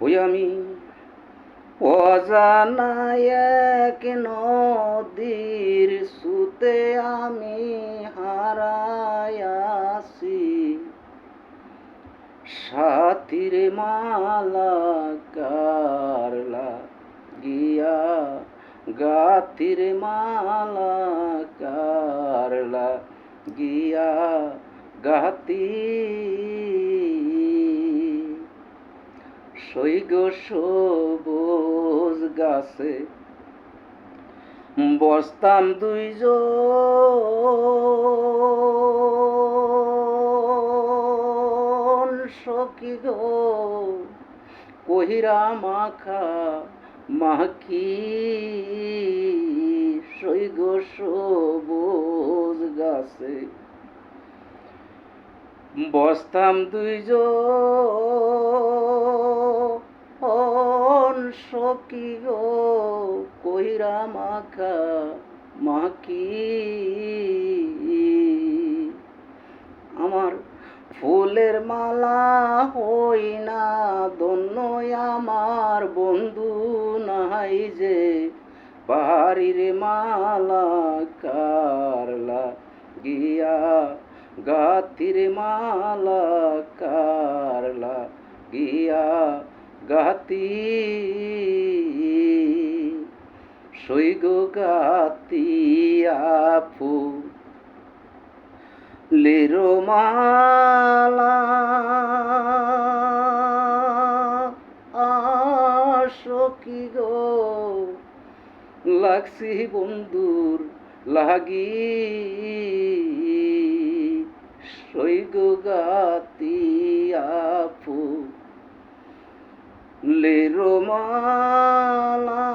ওই আমি অজানা এক নদীর সুতে আমি হারায়াছি, সাথীর মালা কারলা গিয়া গাতির মালা কারলা গিয়া গাতি সৈগ সবুজ গাছে বসতাম দুইজন সখী গো, কহিরা মাখা মাখি সৈগ সবুজ গাছে বসতাম দুইজন সখী গো, কইরা মাখা মাখি আমার ফুলের মালা হই না ধন্য আমার বন্ধু নাই যে, বাড়ির মালা কারলা গিয়া গাতির মালা কারলা গিয়া গাতি সৈগ গাতিয়া ফুলের মালা সখী গো, লাগছি বন্ধুর লাগি সৈগ গাতিয়া ফুলের মালা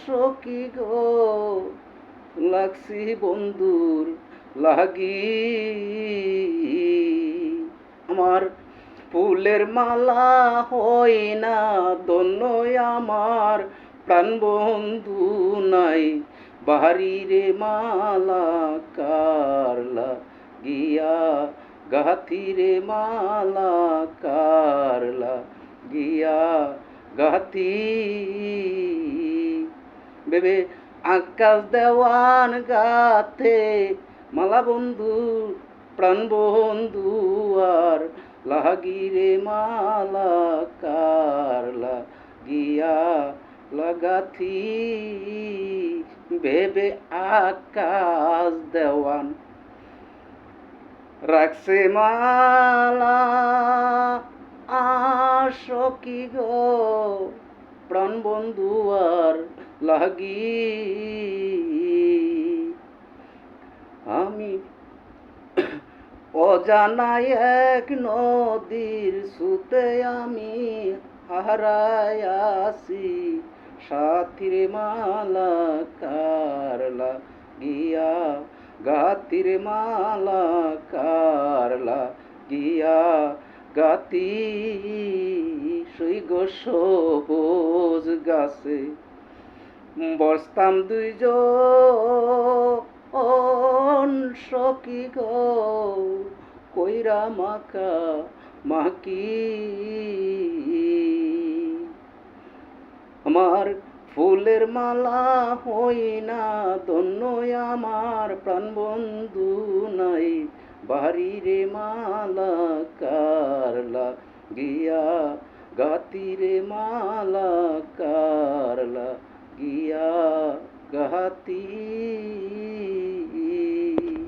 সখী গো, লাগছি বন্ধুর লাগি আমার ফুলের মালা হই না ধন্য আমার প্রাণ বন্ধু নাই, বাহারিরে মালা কারলা গিয়া গাতিরে মালা কারলা গিয়া গাতি বেবে আকাশ দেওয়ান গাতে মালা বন্ধু প্রাণ বন্ধু আর লাগিরে মালা কারলা গিয়া লাগাথি বেবে আকাশ দেওয়ান রাখছে মালা সখী গো, প্রাণ বন্ধু আর লাগি আমি অজানা এক নদীর সুতে আমি হারায়াছি, সাথীর মালা কারলা গিয়া গাতির মালা কারলা গিয়া গাতি সৈগ সবুজ গাছে বসতাম দুইজন সখী গো, কইরা মাখা মাকি আমার ফুলের মালা হই না ধন্য আমার প্রাণ বন্ধু নাই, বাড়িরে মালা কারলা গিয়া গাতিরে মালা কারলা গিয়া গাতি।